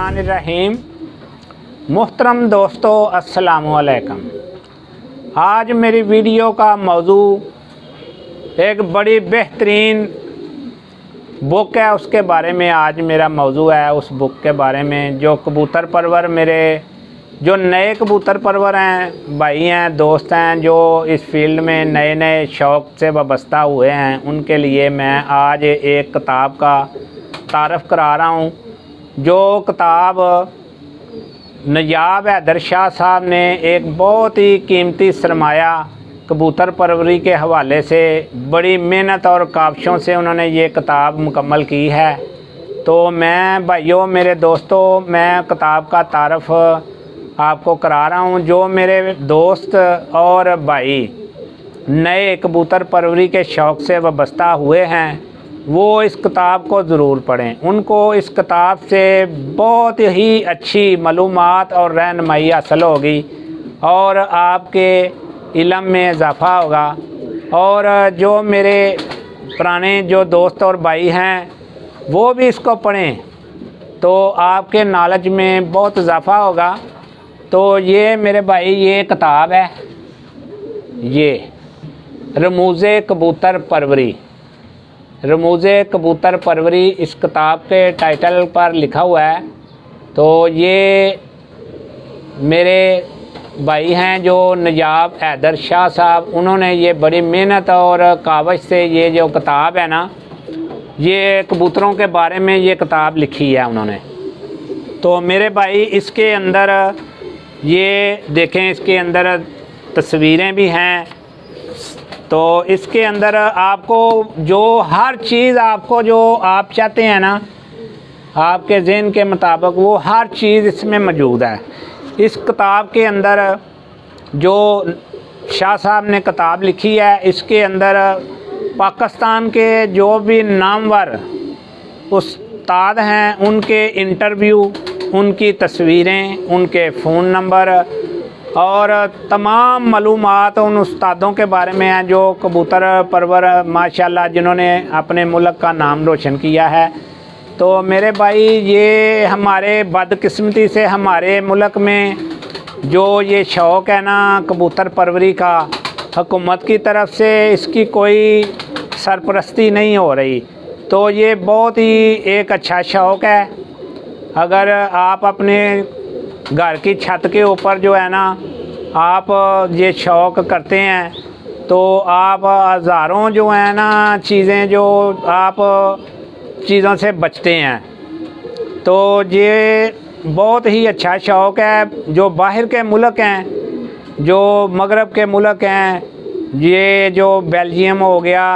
बिस्मिल्लाहिर्रहमानिर्रहीम। मुहतरम दोस्तों, अस्सलामुअलैकुम। आज मेरी वीडियो का मौजू एक बड़ी बेहतरीन बुक है, उसके बारे में आज मेरा मौजू है। उस बुक के बारे में जो कबूतर परवर, मेरे जो नए कबूतर परवर हैं, भाई हैं, दोस्त हैं, जो इस फील्ड में नए नए शौक़ से वाबस्ता हुए हैं, उनके लिए मैं आज एक किताब का तारफ़ करा रहा हूँ। जो किताब नयाब हैदर शाह साहब ने एक बहुत ही कीमती सरमाया कबूतर परवरी के हवाले से बड़ी मेहनत और काविशों से उन्होंने ये किताब मुकम्मल की है। तो मैं भाइयों, मेरे दोस्तों, मैं किताब का तारफ़ आपको करा रहा हूँ। जो मेरे दोस्त और भाई नए कबूतर परवरी के शौक़ से वाबस्ता हुए हैं, वो इस किताब को ज़रूर पढ़ें। उनको इस किताब से बहुत ही अच्छी मालूमात और रहनुमाई हासिल होगी और आपके इल्म में इजाफ़ा होगा। और जो मेरे पुराने जो दोस्त और भाई हैं, वो भी इसको पढ़ें तो आपके नॉलेज में बहुत इजाफ़ा होगा। तो ये मेरे भाई, ये किताब है, ये रमूज़े कबूतर परवरी, रमूज़े कबूतर परवरी इस किताब के टाइटल पर लिखा हुआ है। तो ये मेरे भाई हैं जो नयाब हैदर शाह साहब, उन्होंने ये बड़ी मेहनत और काविश से ये जो किताब है ना, ये कबूतरों के बारे में ये किताब लिखी है उन्होंने। तो मेरे भाई, इसके अंदर ये देखें, इसके अंदर तस्वीरें भी हैं। तो इसके अंदर आपको जो हर चीज़, आपको जो आप चाहते हैं ना, आपके ज़हन के मुताबिक, वो हर चीज़ इसमें मौजूद है। इस किताब के अंदर जो शाह साहब ने किताब लिखी है, इसके अंदर पाकिस्तान के जो भी नामवर उस्ताद हैं, उनके इंटरव्यू, उनकी तस्वीरें, उनके फ़ोन नंबर और तमाम मालूमात उन उस्तादों के बारे में हैं जो कबूतर परवर माशाल्लाह जिन्होंने अपने मुल्क का नाम रोशन किया है। तो मेरे भाई, ये हमारे बदकिस्मती से हमारे मुल्क में जो ये शौक़ है ना कबूतर परवरी का, हुकूमत की तरफ से इसकी कोई सरपरस्ती नहीं हो रही। तो ये बहुत ही एक अच्छा शौक़ है। अगर आप अपने घर की छत के ऊपर जो है ना, आप ये शौक़ करते हैं, तो आप हज़ारों जो है ना चीज़ें, जो आप चीज़ों से बचते हैं। तो ये बहुत ही अच्छा शौक़ है। जो बाहर के मुल्क हैं, जो मगरब के मुल्क हैं, ये जो बेल्जियम हो गया,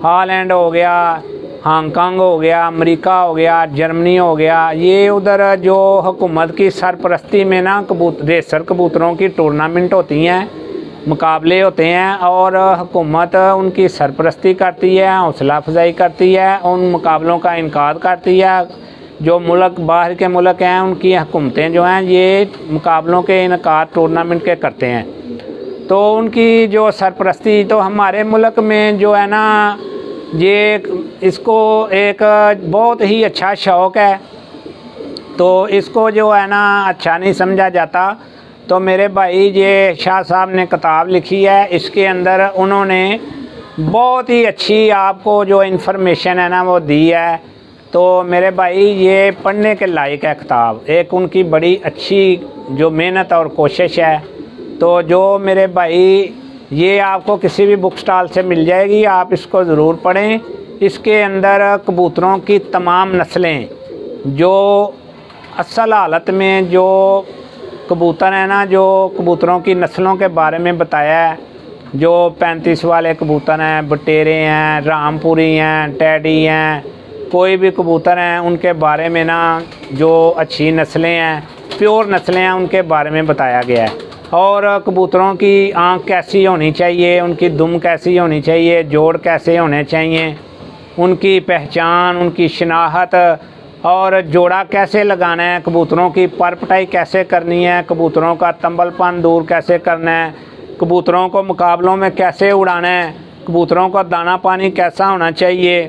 हॉलैंड हो गया, हांगकांग हो गया, अमेरिका हो गया, जर्मनी हो गया, ये उधर जो हुकूमत की सरपरस्ती में ना रेसर कबूतरों की टूर्नामेंट होती हैं, मुकाबले होते हैं, और हुकूमत उनकी सरपरस्ती करती है, हौसला अफजाई करती है, उन मुकाबलों का इनकाद करती है। जो मुल्क बाहर के मुल्क हैं, उनकी हुकूमतें जो हैं, ये मुकाबलों के इनकाद टूर्नामेंट के करते हैं। तो उनकी जो सरपरस्ती, तो हमारे मुल्क में जो है ना, ये इसको एक बहुत ही अच्छा शौक़ है। तो इसको जो है ना अच्छा नहीं समझा जाता। तो मेरे भाई, ये शाह साहब ने किताब लिखी है, इसके अंदर उन्होंने बहुत ही अच्छी आपको जो इन्फॉर्मेशन है ना वो दी है। तो मेरे भाई, ये पढ़ने के लायक है किताब। एक उनकी बड़ी अच्छी जो मेहनत और कोशिश है। तो जो मेरे भाई, ये आपको किसी भी बुक स्टॉल से मिल जाएगी, आप इसको ज़रूर पढ़ें। इसके अंदर कबूतरों की तमाम नस्लें, जो असल हालत में जो कबूतर हैं ना, जो कबूतरों की नस्लों के बारे में बताया है। जो 35 वाले कबूतर हैं, बटेरे हैं, रामपुरी हैं, टैडी हैं, कोई भी कबूतर हैं, उनके बारे में ना जो अच्छी नस्लें हैं, प्योर नस्लें हैं, उनके बारे में बताया गया है। और कबूतरों की आँख कैसी होनी चाहिए, उनकी दुम कैसी होनी चाहिए, जोड़ कैसे होने चाहिए, उनकी पहचान, उनकी शनाख्त, और जोड़ा कैसे लगाना है, कबूतरों की पर पटाई कैसे करनी है, कबूतरों का तंबलपन दूर कैसे करना है, कबूतरों को मुकाबलों में कैसे उड़ाना है, कबूतरों का दाना पानी कैसा होना चाहिए,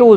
to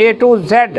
A to Z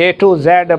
A to Z،